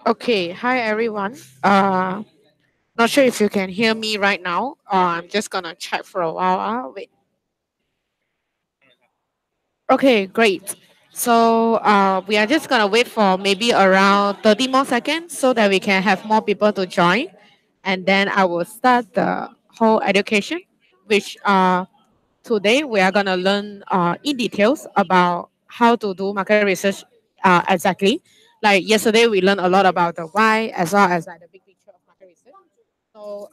Okay, hi everyone. Not sure if you can hear me right now. I'm just gonna check for a while. Wait. Okay, great. So we are just gonna wait for maybe around 30 more seconds so that we can have more people to join, and then I will start the whole education, which today we are gonna learn in details about how to do market research exactly. Like yesterday, we learned a lot about the why as well as like the big picture of market research. So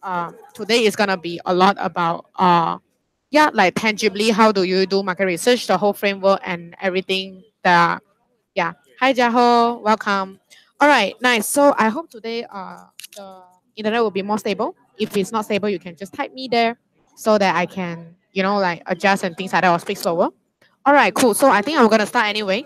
today is gonna be a lot about yeah, like tangibly how do you do market research, the whole framework and everything. That yeah. Hi Jaho, welcome. All right, nice. So I hope today the internet will be more stable. If it's not stable, you can just type me there so that I can like adjust and things like that or speak slower. All right, cool. So I think I'm gonna start anyway.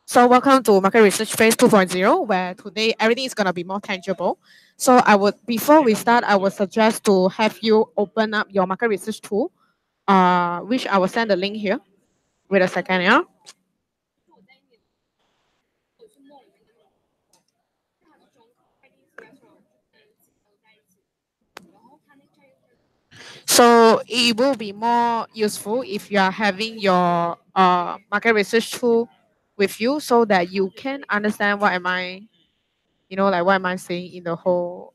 So welcome to Market Research Phase 2.0, where today everything is gonna be more tangible. So before we start, I would suggest to have you open up your market research tool, which I will send the link here. Wait a second, yeah. So it will be more useful if you are having your market research tool with you, so that you can understand what am I, like what am I saying in the whole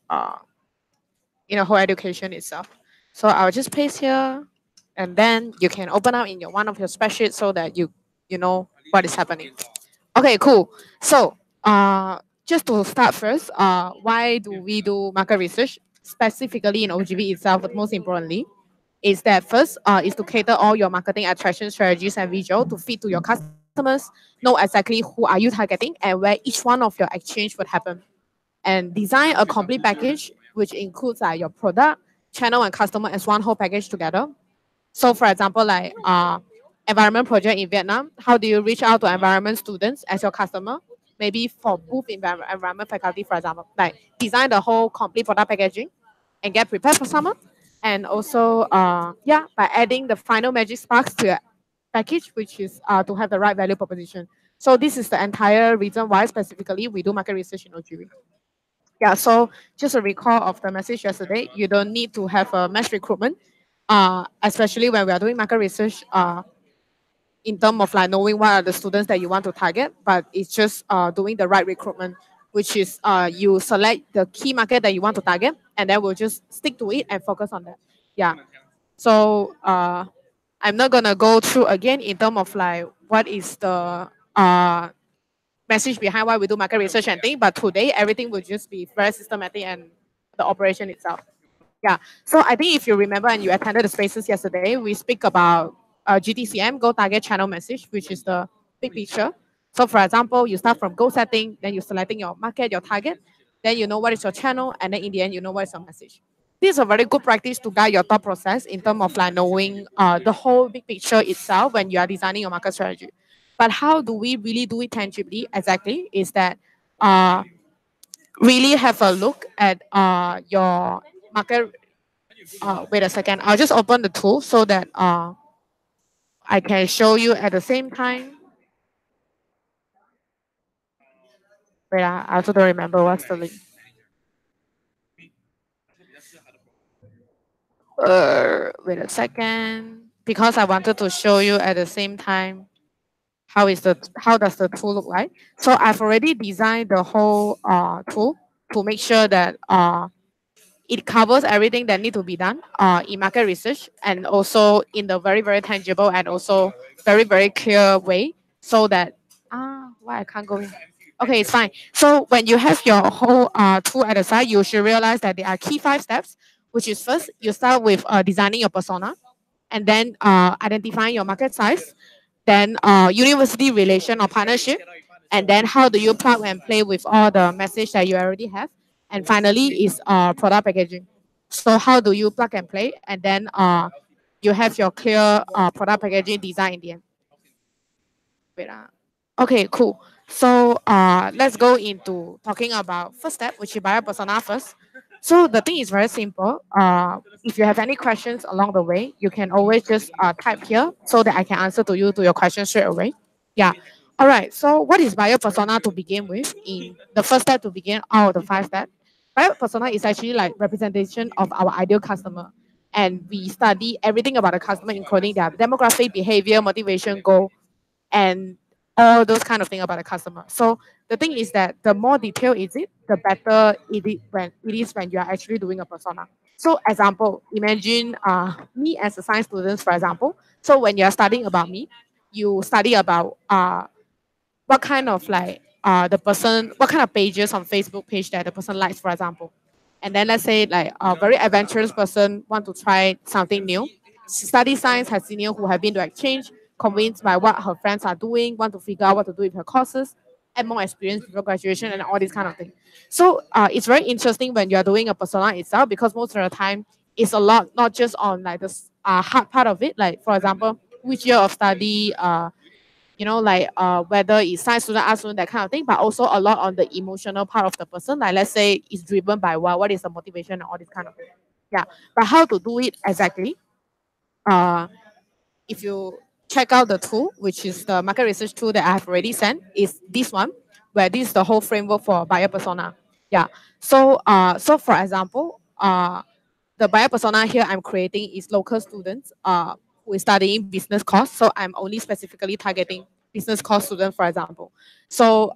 education itself. So I'll just paste here, and then you can open up in your one of your spreadsheets so that you know what is happening. Okay, cool. So just to start first, why do we do market research specifically in oGV itself? But most importantly, is that first is to cater all your marketing attraction strategies and visual to fit to your customers, know exactly who are you targeting and where each one of your exchange would happen, and design a complete package which includes your product, channel, and customer as one whole package together. So for example, like environment project in Vietnam, how do you reach out to environment students as your customer? Maybe for both environment faculty, for example, like design the whole complete product packaging and get prepared for summer. And also, yeah, by adding the final magic sparks to your package, which is to have the right value proposition. So this is the entire reason why specifically we do market research in OGV. Yeah, so just a recall of the message yesterday, you don't need to have a mass recruitment, especially when we are doing market research in terms of like knowing what are the students that you want to target, but it's just doing the right recruitment, which is you select the key market that you want to target, and then we'll just stick to it and focus on that. Yeah. So I'm not gonna go through again in terms of like what is the message behind why we do market research and thing, but today everything will just be very systematic and the operation itself. Yeah. So I think if you remember and you attended the spaces yesterday, we speak about GTCM, Go Target Channel Message, which is the big picture. So for example, you start from goal setting, then you're selecting your market, your target, then you know what is your channel, and then in the end, you know what is your message. This is a very good practice to guide your thought process in terms of like knowing the whole big picture itself when you are designing your market strategy. But how do we really do it tangibly? Exactly, is that uh, really have a look at your market. Wait a second. I'll just open the tool so that I can show you at the same time. Wait, I also don't remember what's the link. Wait a second. Because I wanted to show you at the same time how does the tool look like. So I've already designed the whole tool to make sure that it covers everything that need to be done in market research, and also in the very very tangible and also very very clear way, so that why I can't go in. Okay, it's fine. So when you have your whole tool at the side, you should realize that there are key 5 steps, which is first you start with designing your persona, and then identifying your market size, then university relation or partnership, and then how do you plug and play with all the message that you already have, and finally is product packaging. So how do you plug and play, and then you have your clear product packaging design in the end. Wait, okay, cool. So let's go into talking about first step, which is buyer persona first. So the thing is very simple. If you have any questions along the way, you can always just type here so that I can answer to you to your question straight away. Yeah. All right. So what is buyer persona to begin with? In the first step to begin out of the five steps, buyer persona is actually like representation of our ideal customer, and we study everything about the customer, including their demographic, behavior, motivation, goal, and all those kind of thing about the customer. So the thing is that the more detailed is it, the better it is when you are actually doing a persona. So example, imagine me as a science student, for example. So when you are studying about me, you study about what kind of like the person, what kind of pages on Facebook page that the person likes, for example. And then let's say like a very adventurous person want to try something new. Study science has senior who have been to exchange, convinced by what her friends are doing, want to figure out what to do with her courses, add more experience before graduation and all these kind of things. So it's very interesting when you are doing a persona itself because most of the time it's a lot not just on like the hard part of it, like for example, which year of study, like whether it's science student, art student, that kind of thing, but also a lot on the emotional part of the person. Like let's say it's driven by what is the motivation and all this kind of thing. Yeah. But how to do it exactly? Uh if you check out the tool, which is the market research tool that I have already sent, is this one, where this is the whole framework for buyer persona. Yeah. So for example, the buyer persona here I'm creating is local students who is studying business course. So I'm only specifically targeting business course students, for example. So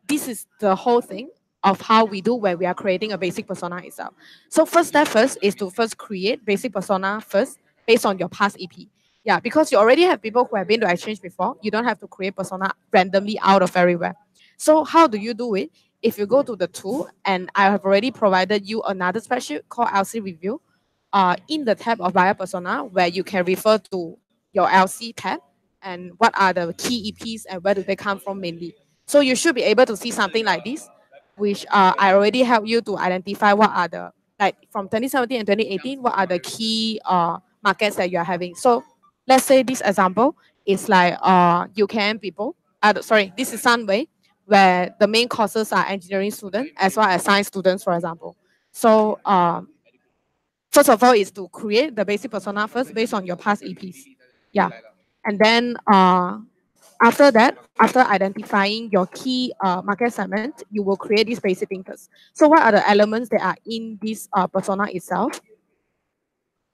this is the whole thing of how we do when we are creating a basic persona itself. So first step first is to first create basic persona first based on your past EP. Yeah, because you already have people who have been to exchange before. You don't have to create persona randomly out of everywhere. So how do you do it? If you go to the tool, and I have already provided you another spreadsheet called LC review, in the tab of buyer persona, where you can refer to your LC tab and what are the key EPs and where do they come from mainly. So you should be able to see something like this, which I already help you to identify what are the, like from 2017 and 2018, what are the key markets that you are having. So let's say this example is like UKM people. Sorry, this is Sunway, where the main courses are engineering students as well as science students, for example. So first of all is to create the basic persona first based on your past EPs. Yeah. And then after that, after identifying your key market segment, you will create this basic thing first. So what are the elements that are in this persona itself?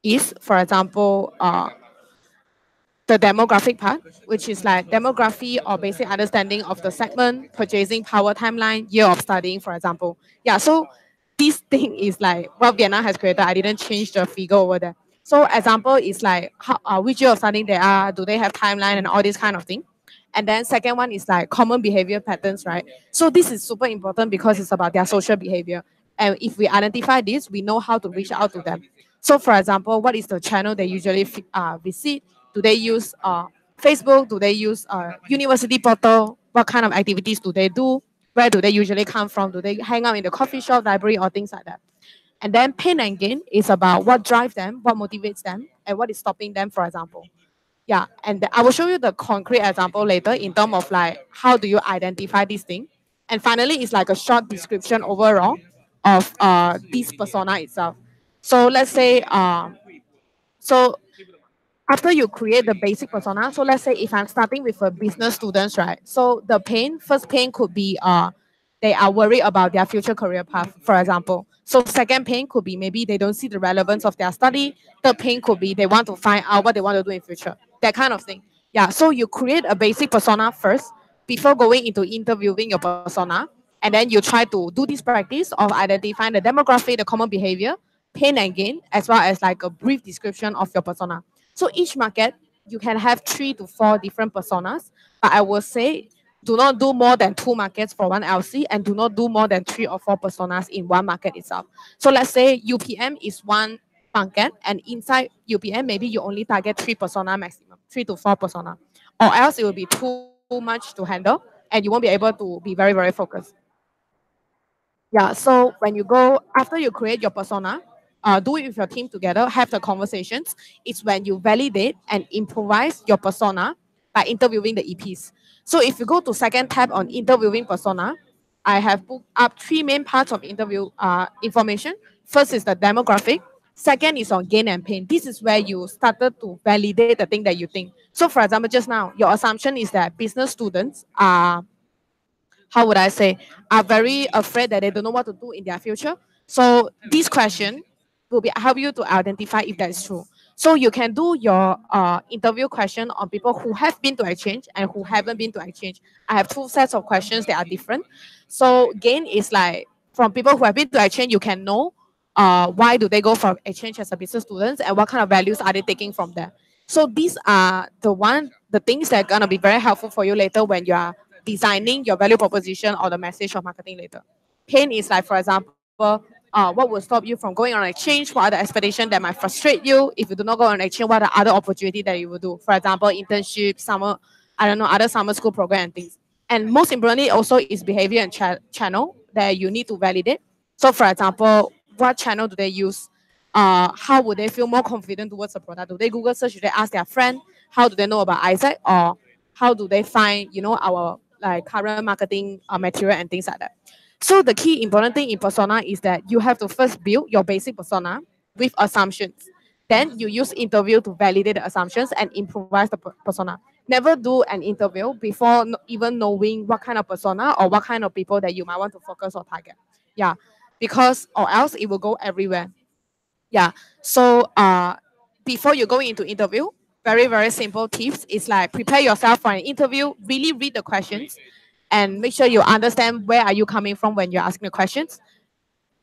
Is, for example, the demographic part, which is like demography or basic understanding of the segment, purchasing power timeline, year of studying, for example. Yeah, so this thing is like what Vienna has created. I didn't change the figure over there. So example is like how, which year of studying they are, do they have timeline and all this kind of thing. And then second one is like common behavior patterns, right? So this is super important because it's about their social behavior. And if we identify this, we know how to reach out to them. So for example, what is the channel they usually visit? Do they use Facebook? Do they use university portal? What kind of activities do they do? Where do they usually come from? Do they hang out in the coffee shop, library, or things like that? And then pain and gain is about what drives them, what motivates them, and what is stopping them, for example. Yeah, and I will show you the concrete example later in terms of like how do you identify this thing. And finally, it's like a short description overall of this persona itself. So let's say, so after you create the basic persona, so let's say if I'm starting with a business students, right? So the pain, first pain could be they are worried about their future career path, for example. So second pain could be maybe they don't see the relevance of their study. Third pain could be they want to find out what they want to do in future, that kind of thing. Yeah, so you create a basic persona first before going into interviewing your persona, and then you try to do this practice of identifying the demographic, the common behavior, pain and gain, as well as like a brief description of your persona. So each market, you can have 3 to 4 different personas, but I will say do not do more than 2 markets for one LC and do not do more than 3 or 4 personas in one market itself. So let's say UPM is one market, and inside UPM, maybe you only target 3 persona maximum, 3 to 4 persona, or else it will be too much to handle and you won't be able to be very, very focused. Yeah, so when you go, after you create your persona, do it with your team together, have the conversations. It's when you validate and improvise your persona by interviewing the EPs. So if you go to second tab on interviewing persona, I have put up three main parts of interview information. First is the demographic. Second is on gain and pain. This is where you started to validate the thing that you think. So for example, just now, your assumption is that business students are, how would I say, are very afraid that they don't know what to do in their future. So this question will be help you to identify if that is true. So you can do your interview question on people who have been to exchange and who haven't been to exchange. I have two sets of questions that are different. So gain is like from people who have been to exchange, you can know why do they go for exchange as a business students and what kind of values are they taking from there. So these are the things that are gonna be very helpful for you later when you are designing your value proposition or the message of marketing later. Pain is like, for example, what will stop you from going on exchange? What are the expectations that might frustrate you? If you do not go on exchange, what are other opportunities that you will do? For example, internship, summer, I don't know, other summer school program and things. And most importantly, also is behavior and channel that you need to validate. So, for example, what channel do they use? How would they feel more confident towards the product? Do they Google search? Do they ask their friend? How do they know about Isaac? Or how do they find, our like current marketing material and things like that? So the key important thing in persona is that you have to first build your basic persona with assumptions. Then you use interview to validate the assumptions and improvise the persona. Never do an interview before even knowing what kind of persona or what kind of people that you might want to focus or target. Yeah, because or else it will go everywhere. Yeah. So before you go into interview, very, very simple tips is like prepare yourself for an interview, really read the questions and make sure you understand where are you coming from when you're asking the questions.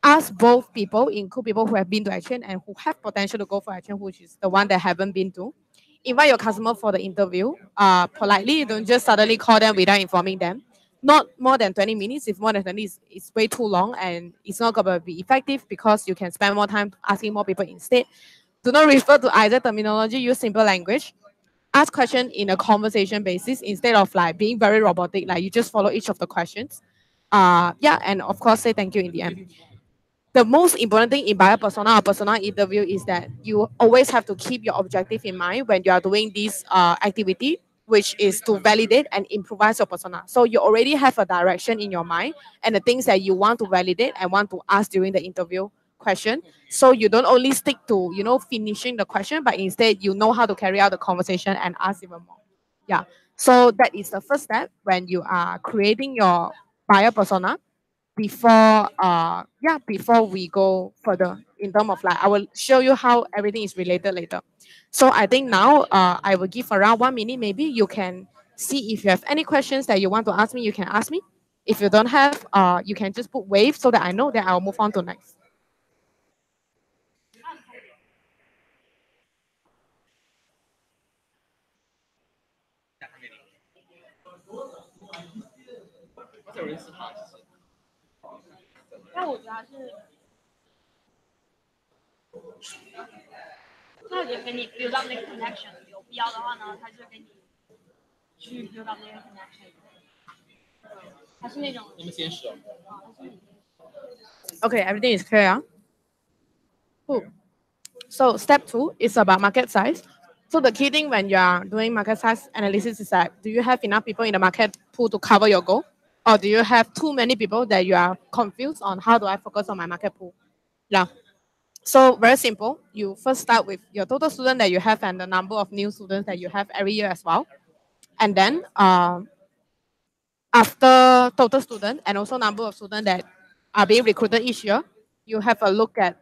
Ask both people, include people who have been to action and who have potential to go for action, which is the one that haven't been to. Invite your customer for the interview. Politely, don't just suddenly call them without informing them. Not more than 20 minutes. If more than 20 minutes, it's way too long and it's not going to be effective because you can spend more time asking more people instead. Do not refer to either terminology, use simple language. Ask question in a conversation basis instead of like being very robotic, like you just follow each of the questions. Yeah, and of course say thank you in the end. The most important thing in buyer persona or persona interview is that you always have to keep your objective in mind when you are doing this activity, which is to validate and improvise your persona. So you already have a direction in your mind and the things that you want to validate and want to ask during the interview question. So you don't only stick to, finishing the question, but instead you know how to carry out the conversation and ask even more. Yeah. So that is the first step when you are creating your buyer persona before we go further in terms of like I will show you how everything is related later. So I think now I will give around 1 minute. Maybe you can see if you have any questions that you want to ask me, you can ask me. If you don't have, you can just put wave so that I know that I'll move on to next. Okay, everything is clear. Yeah? Cool. So step two is about market size. So the key thing when you are doing market size analysis is that do you have enough people in the market pool to cover your goal? Or do you have too many people that you are confused on how do I focus on my market pool? Yeah. So very simple. You first start with your total student that you have and the number of new students that you have every year as well. And then after total student and also number of students that are being recruited each year, you have a look at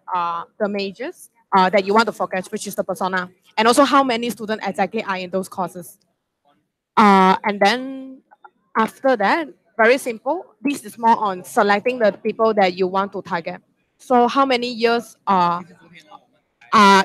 the majors that you want to focus, which is the persona, and also how many students exactly are in those courses. And then after that, very simple. This is more on selecting the people that you want to target. So how many years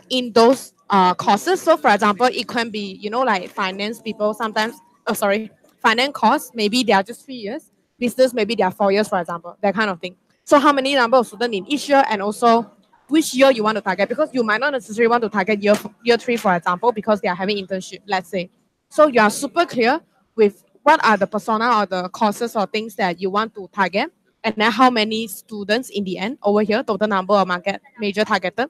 in those courses. So for example, it can be, like finance people sometimes, oh, sorry, finance course, maybe they are just 3 years. Business, maybe they are 4 years, for example, that kind of thing. So how many number of students in each year and also which year you want to target because you might not necessarily want to target year three, for example, because they are having internship, let's say. So you are super clear with what are the persona or the courses or things that you want to target and then how many students in the end over here, total number of market major targeted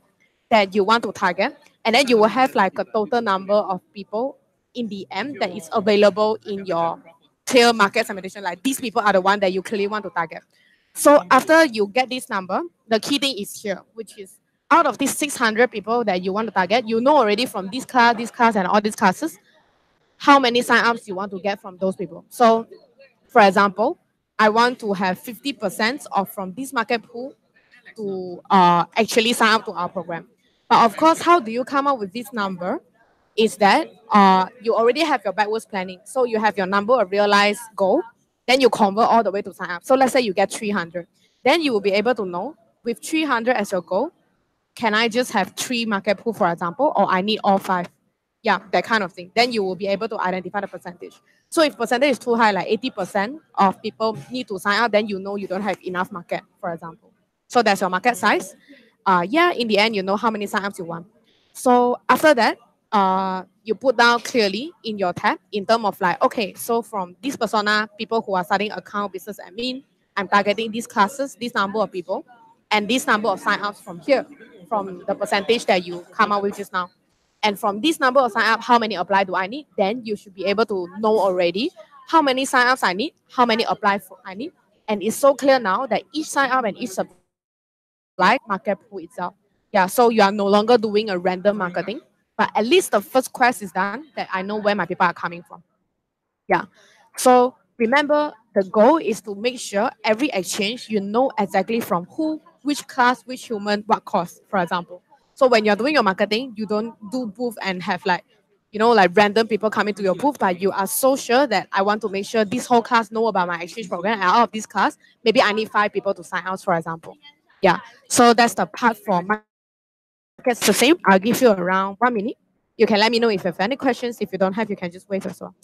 that you want to target. And then you will have like a total number of people in the end that is available in your detailed market segmentation, like these people are the one that you clearly want to target. So after you get this number, the key thing is here, which is out of these 600 people that you want to target, you know already from this class, and all these classes, how many sign-ups you want to get from those people. So, for example, I want to have 50% of from this market pool to actually sign up to our program. But of course, how do you come up with this number? Is that you already have your backwards planning. So you have your number of realized goal, then you convert all the way to sign up. So let's say you get 300. Then you will be able to know with 300 as your goal, can I just have 3 market pool, for example, or I need all 5? Yeah, that kind of thing. Then you will be able to identify the percentage. So if percentage is too high, like 80% of people need to sign up, then you know you don't have enough market, for example. So that's your market size. Yeah, in the end, you know how many sign-ups you want. So after that, you put down clearly in your tab in terms of like, okay, so from this persona, people who are starting account, business admin, I'm targeting these classes, this number of people, and this number of sign-ups from here, from the percentage that you come up with just now. And from this number of sign-up, how many apply do I need? Then you should be able to know already how many sign-ups I need, how many apply for I need. And it's so clear now that each sign-up and each supply market pool itself. Yeah, so you are no longer doing a random marketing, but at least the first quest is done that I know where my people are coming from. Yeah. So remember, the goal is to make sure every exchange you know exactly from who, which class, which human, what cost, for example. So when you're doing your marketing, you don't do booth and have like, like random people coming to your booth, but you are so sure that I want to make sure this whole class know about my exchange program. And out of this class, maybe I need 5 people to sign up, for example. Yeah. So that's the part for markets the same. I'll give you around 1 minute. You can let me know if you have any questions. If you don't have, you can just wait as well.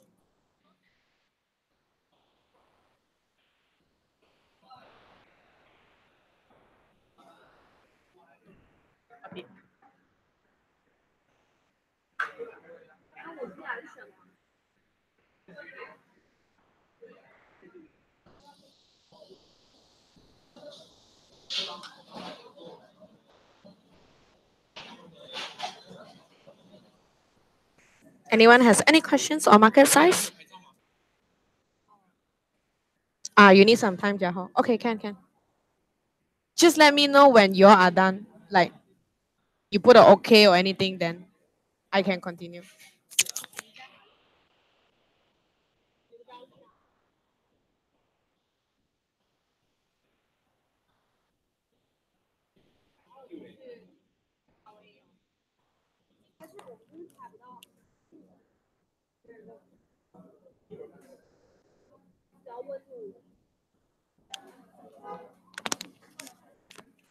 Anyone has any questions on market size? You need some time, Jaho. Okay, can. Just let me know when you are done. Like you put a okay or anything, then I can continue.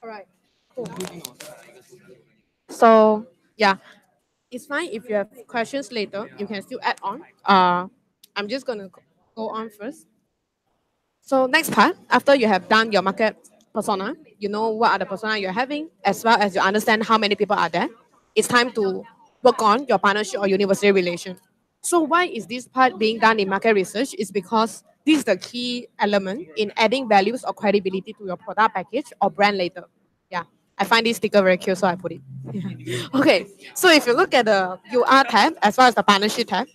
All right. So yeah, it's fine if you have questions later. You can still add on. I'm just gonna go on first. So next part, after you have done your market persona, you know what are the persona you're having, as well as you understand how many people are there. It's time to work on your partnership or university relation. So why is this part being done in market research? Is because this is the key element in adding values or credibility to your product package or brand later. Yeah, I find this sticker very cute, so I put it. Okay, so if you look at the UR tab as well as the partnership tab,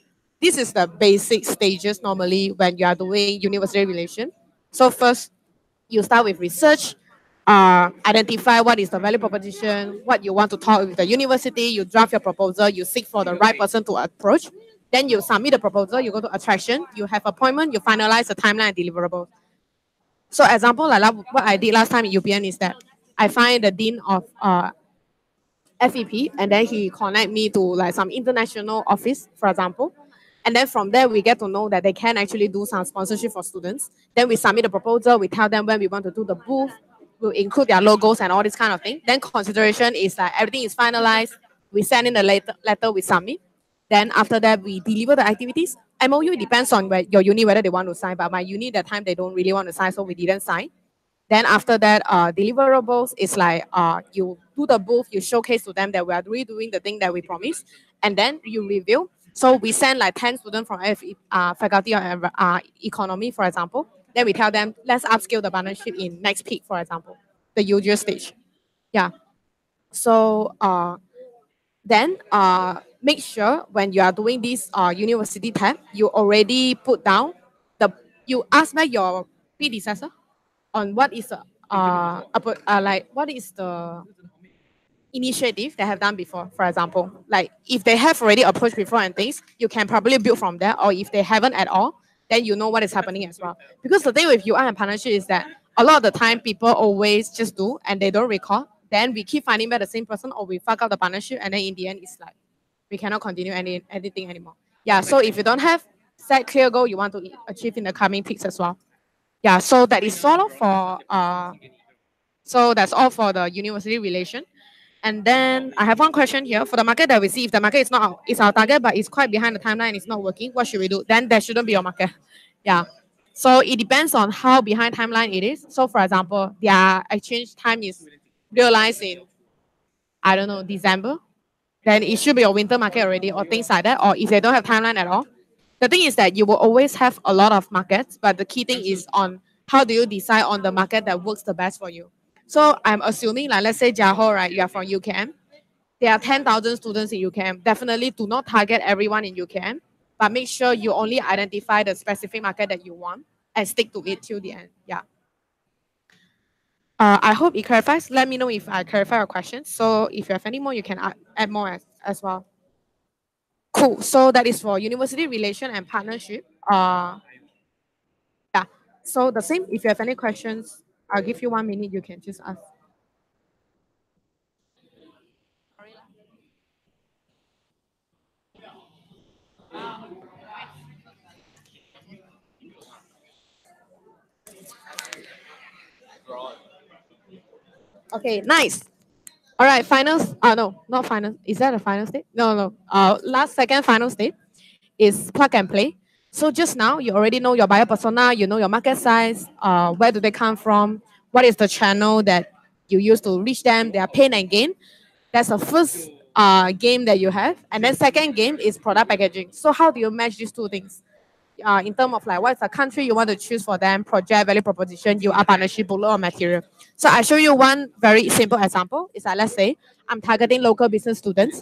this is the basic stages normally when you are doing university relation. So first, you start with research, identify what is the value proposition, what you want to talk with the university, you draft your proposal, you seek for the right person to approach. Then you submit the proposal, you go to attraction, you have appointment, you finalize the timeline and deliverable. So example, like what I did last time in UPN is that I find the dean of FEP, and then he connect me to like some international office, for example. And then from there, we get to know that they can actually do some sponsorship for students. Then we submit the proposal. We tell them when we want to do the booth. We'll include their logos and all this kind of thing. Then consideration is like everything is finalized. We send in the letter, we submit. Then after that, we deliver the activities. MOU, it depends on where your uni whether they want to sign. But my uni that time they don't really want to sign, so we didn't sign. Then after that, deliverables is like you do the booth, you showcase to them that we are really doing the thing that we promised, and then you review. So we send like 10 students from faculty or economy, for example. Then we tell them, let's upscale the partnership in next peak, for example, the usual stage. Yeah. So then make sure when you are doing this university tab, you already put down the you ask back your predecessor on what is like what is the initiative they have done before. For example, like if they have already approached before and things, you can probably build from there. Or if they haven't at all, then you know what is happening as well. Because the thing with UI and partnership is that a lot of the time people always just do and they don't record. Then we keep finding back the same person or we fuck up the partnership and then in the end it's like we cannot continue anything anymore. Yeah. So if you don't have set clear goal you want to achieve in the coming peaks as well. Yeah. So that is sort of for so that's all for the university relation. And then I have one question here for the market that we see. If the market is not is our target, but it's quite behind the timeline, and it's not working, what should we do? Then there shouldn't be your market. Yeah. So it depends on how behind timeline it is. So for example, their exchange time is realized in I don't know December. Then it should be a winter market already, or things like that. Or if they don't have timeline at all, the thing is that you will always have a lot of markets, but the key thing is on how do you decide on the market that works the best for you. So I'm assuming, like let's say Jaho, right? You are from UKM. There are 10,000 students in UKM. Definitely do not target everyone in UKM, but make sure you only identify the specific market that you want and stick to it till the end. Yeah. I hope it clarifies. Let me know if I clarify your question. So if you have any more, you can add more as well. Cool. So that is for university relation and partnership. Yeah. So the same. If you have any questions, I'll give you 1 minute. You can just ask. Okay. Nice. All right. Finals. No, not final. Is that a final state? No, no. Last second final state is plug and play. So just now you already know your buyer persona. You know your market size. Where do they come from? What is the channel that you use to reach them? Their pain and gain. That's the first game that you have. And then second game is product packaging. So how do you match these two things? In terms of like what's the country you want to choose for them, project, value proposition, you are partnership, bullet or material. So I show you one very simple example. Is that let's say I'm targeting local business students.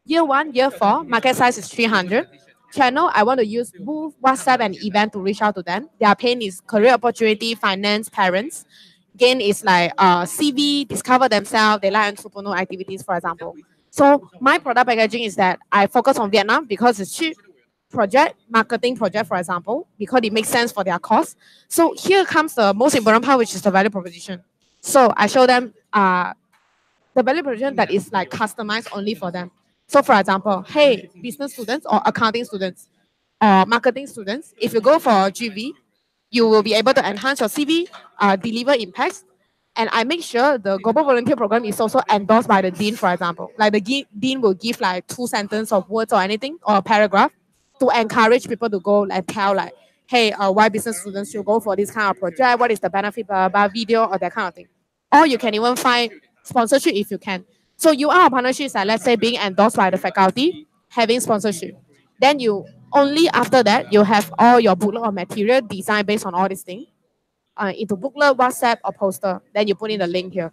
Year one, year four, market size is 300. Channel, I want to use booth, WhatsApp, and event to reach out to them. Their pain is career opportunity, finance, parents. Gain is like CV, discover themselves, they like entrepreneurial activities, for example. So my product packaging is that I focus on Vietnam because it's cheap, project, marketing project, for example, because it makes sense for their cost. So here comes the most important part, which is the value proposition. So I show them the value proposition that is like customized only for them. So for example, hey, business students or accounting students or marketing students, if you go for GV, you will be able to enhance your CV, deliver impacts. And I make sure the global volunteer program is also endorsed by the dean, for example. Like the dean will give like 2 sentences of words or anything or a paragraph to encourage people to go and tell like, hey, why business students should go for this kind of project, what is the benefit, blah, blah, video or that kind of thing. Or you can even find sponsorship if you can. So you are a partnership, like let's say being endorsed by the faculty, having sponsorship. Then you only after that you have all your booklet or material designed based on all these things into booklet, WhatsApp, or poster. Then you put in the link here.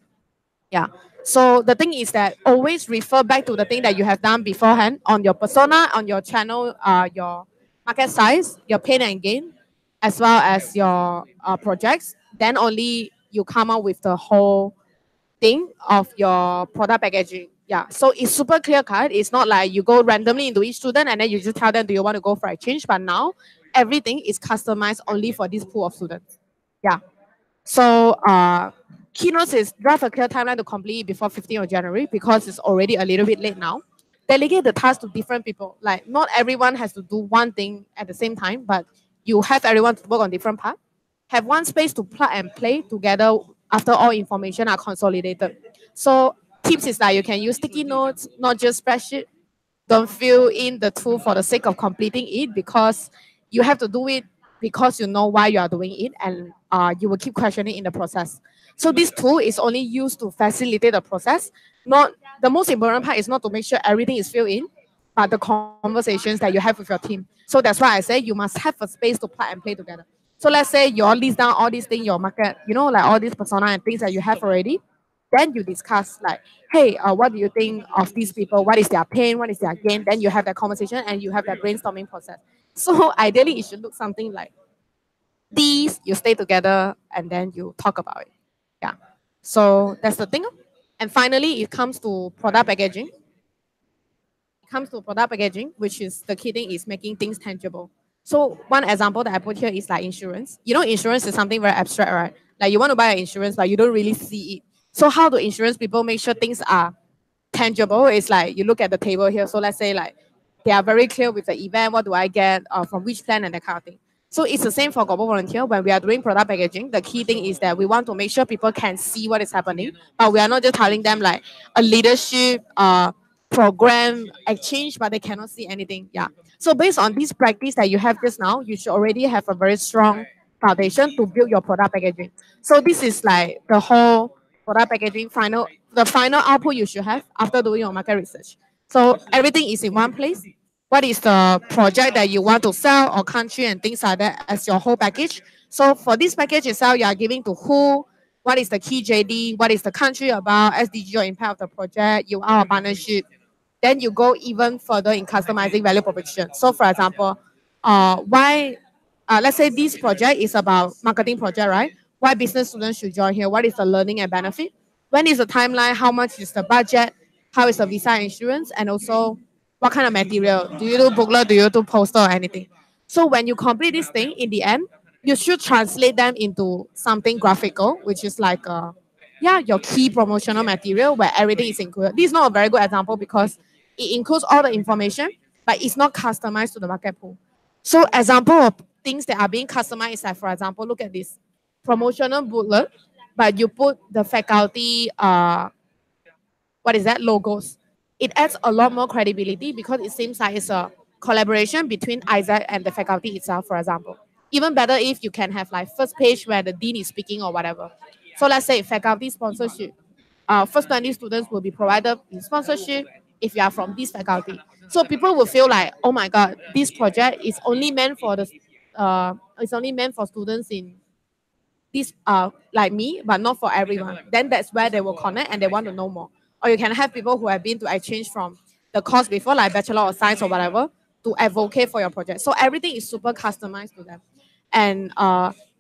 Yeah. So the thing is that always refer back to the thing that you have done beforehand on your persona, on your channel, your market size, your pain and gain, as well as your projects. Then only you come up with the whole thing of your product packaging. Yeah. So it's super clear cut. It's not like you go randomly into each student and then you just tell them, do you want to go for exchange? But now everything is customized only for this pool of students. Yeah. So keynotes is draft a clear timeline to complete it before 15th of January because it's already a little bit late now. Delegate the task to different people. Like not everyone has to do one thing at the same time, but you have everyone to work on different parts. Have one space to plug and play together after all information are consolidated. So tips is that you can use sticky notes, not just spreadsheet. Don't fill in the tool for the sake of completing it because you have to do it because you know why you are doing it and you will keep questioning in the process. So this tool is only used to facilitate the process. Not the most important part is not to make sure everything is filled in, but the conversations that you have with your team. So that's why I say you must have a space to plug and play together. So let's say you all list down all these things, your market, you know, like all these persona and things that you have already. Then you discuss like, hey, what do you think of these people? What is their pain? What is their gain? Then you have that conversation and you have that brainstorming process. So ideally, it should look something like these you stay together and then you talk about it. Yeah. So that's the thing. And finally, it comes to product packaging. It comes to product packaging, which is the key thing is making things tangible. So one example that I put here is like insurance. You know, insurance is something very abstract, right? Like you want to buy an insurance, but you don't really see it. So how do insurance people make sure things are tangible? It's like you look at the table here. So let's say like they are very clear with the event. What do I get from which plan and that kind of thing. So it's the same for global volunteer. When we are doing product packaging, the key thing is that we want to make sure people can see what is happening, but we are not just telling them like a leadership program exchange, but they cannot see anything. Yeah. So based on this practice that you have just now, you should already have a very strong foundation to build your product packaging. So this is like the whole product packaging the final output you should have after doing your market research. So everything is in one place. What is the project that you want to sell or country and things like that as your whole package. So for this package itself, you are giving to who, what is the key JD, what is the country about, SDG or impact of the project, you are a partnership. Then you go even further in customizing value proposition. So for example, why let's say this project is about marketing project, right? Why business students should join here? What is the learning and benefit? When is the timeline? How much is the budget? How is the visa insurance? And also, what kind of material? Do you do booklet? Do you do poster or anything? So when you complete this thing, in the end, you should translate them into something graphical, which is like yeah, your key promotional material where everything is included. This is not a very good example because it includes all the information, but it's not customized to the market pool. So example of things that are being customized is like, for example, look at this promotional booklet, but you put the faculty, what is that, logos. It adds a lot more credibility because it seems like it's a collaboration between Isaac and the faculty itself, for example. Even better if you can have like first page where the dean is speaking or whatever. So let's say faculty sponsorship. First 20 students will be provided in sponsorship if you are from this faculty. So people will feel like, oh my God, this project is only meant for it's only meant for students in this like me, but not for everyone. Then that's where they will connect and they want to know more. Or you can have people who have been to exchange from the course before, like Bachelor of Science or whatever, to advocate for your project. So everything is super customized to them. And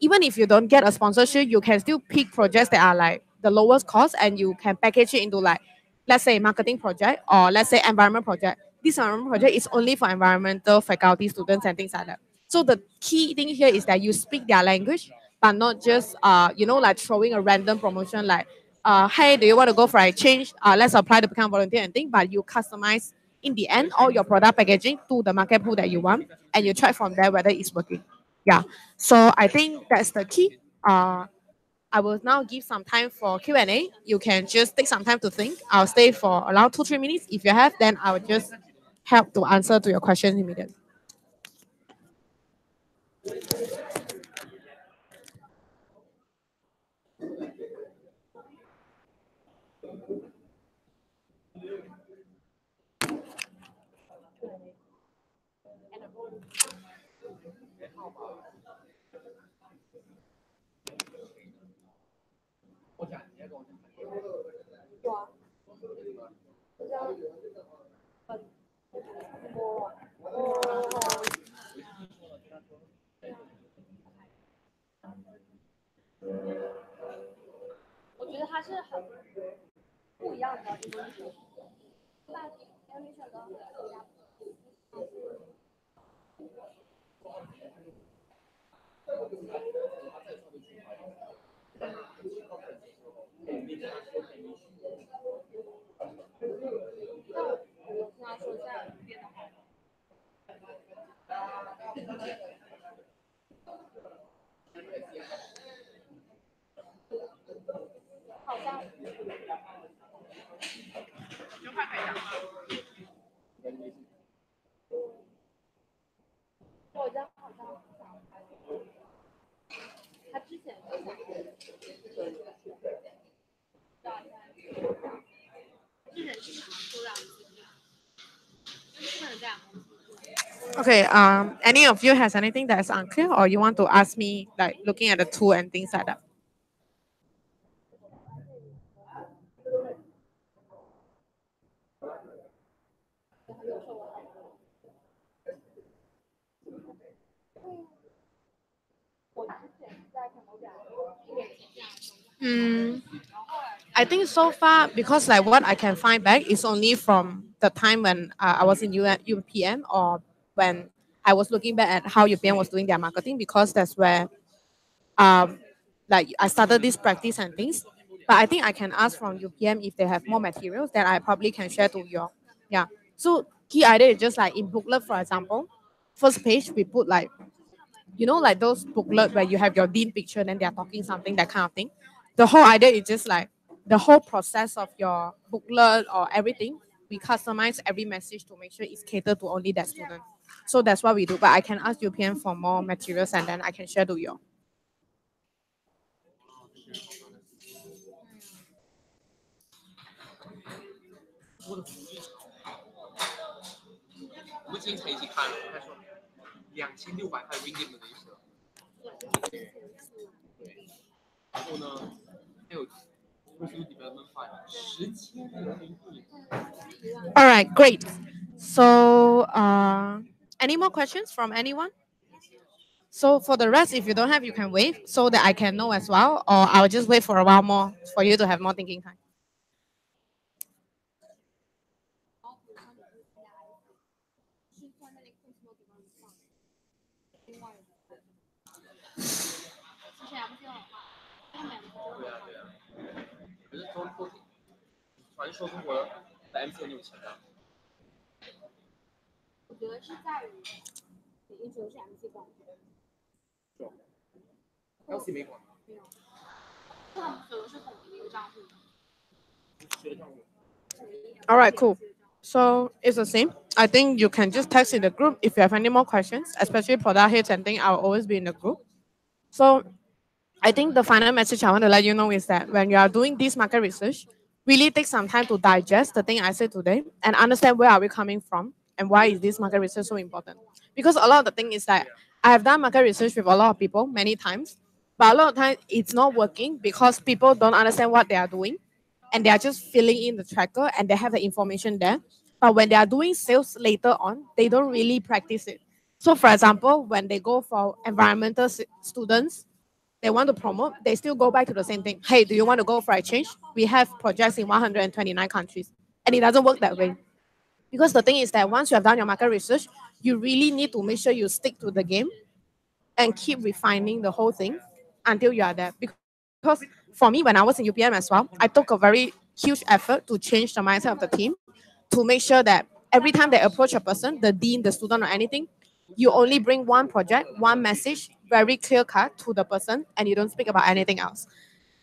even if you don't get a sponsorship, you can still pick projects that are like the lowest cost and you can package it into like, let's say marketing project or let's say environment project. This environment project is only for environmental faculty, students and things like that. So the key thing here is that you speak their language, but not just like throwing a random promotion like hey, do you want to go for a change? Let's apply to become volunteer and thing, but you customize in the end all your product packaging to the market pool that you want and you try from there whether it's working. Yeah. So I think that's the key. I will now give some time for Q&A. You can just take some time to think. I'll stay for around 2-3 minutes. If you have, then I will just help to answer to your questions immediately. Okay. Any of you has anything that is unclear, or you want to ask me, like looking at the tool and things like that? Hmm, I think so far, because like what I can find back is only from the time when I was in UPM, or when I was looking back at how UPM was doing their marketing, because that's where um like I started this practice and things. But I think I can ask from UPM if they have more materials that I probably can share to you. Yeah. So key idea is just like in booklet, for example, first page we put like, like those booklet where you have your dean picture and then they're talking something, that kind of thing. The whole idea is just like the whole process of your booklet or everything. We customize every message to make sure it's catered to only that student. So that's what we do. But I can ask UPM for more materials and then I can share to you. All right, great. So, any more questions from anyone? So for the rest, if you don't have, you can wait so that I can know as well, or I'll just wait for a while more for you to have more thinking time. All right, cool. So it's the same. I think you can just text in the group if you have any more questions, especially product hits and thing. I'll always be in the group. So I think the final message I want to let you know is that when you are doing this market research, really take some time to digest the thing I said today and understand where are we coming from and why is this market research so important. Because a lot of the thing is that I have done market research with a lot of people many times, but a lot of times it's not working because people don't understand what they are doing and they are just filling in the tracker and they have the information there. But when they are doing sales later on, they don't really practice it. So, for example, when they go for environmental students, they want to promote, they still go back to the same thing. Hey, do you want to go for a change? We have projects in 129 countries. And it doesn't work that way. Because the thing is that once you have done your market research, you really need to make sure you stick to the game and keep refining the whole thing until you are there. Because for me, when I was in UPM as well, I took a very huge effort to change the mindset of the team to make sure that every time they approach a person, the dean, the student, or anything, you only bring one project, one message, very clear cut to the person, and you don't speak about anything else.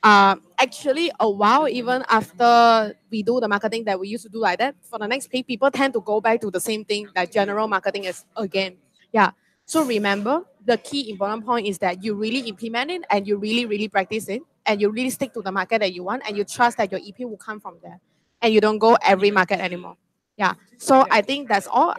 Actually, a while even after we do the marketing that we used to do like that, for the next page, people tend to go back to the same thing that general marketing is again. Yeah. So remember, the key important point is that you really implement it and you really, really practice it and you really stick to the market that you want and you trust that your EP will come from there and you don't go every market anymore. Yeah. So I think that's all.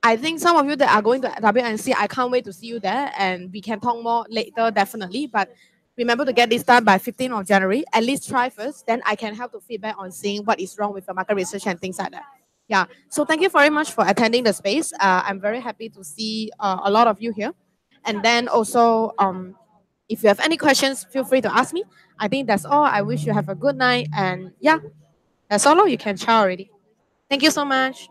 I think some of you that are going to WNC, I can't wait to see you there and we can talk more later, definitely. But remember to get this done by 15th of January. At least try first, then I can help to feedback on seeing what is wrong with the market research and things like that. Yeah. So thank you very much for attending the space. I'm very happy to see a lot of you here. And then also, if you have any questions, feel free to ask me. I think that's all. I wish you have a good night. And yeah, that's all. You can ciao already. Thank you so much.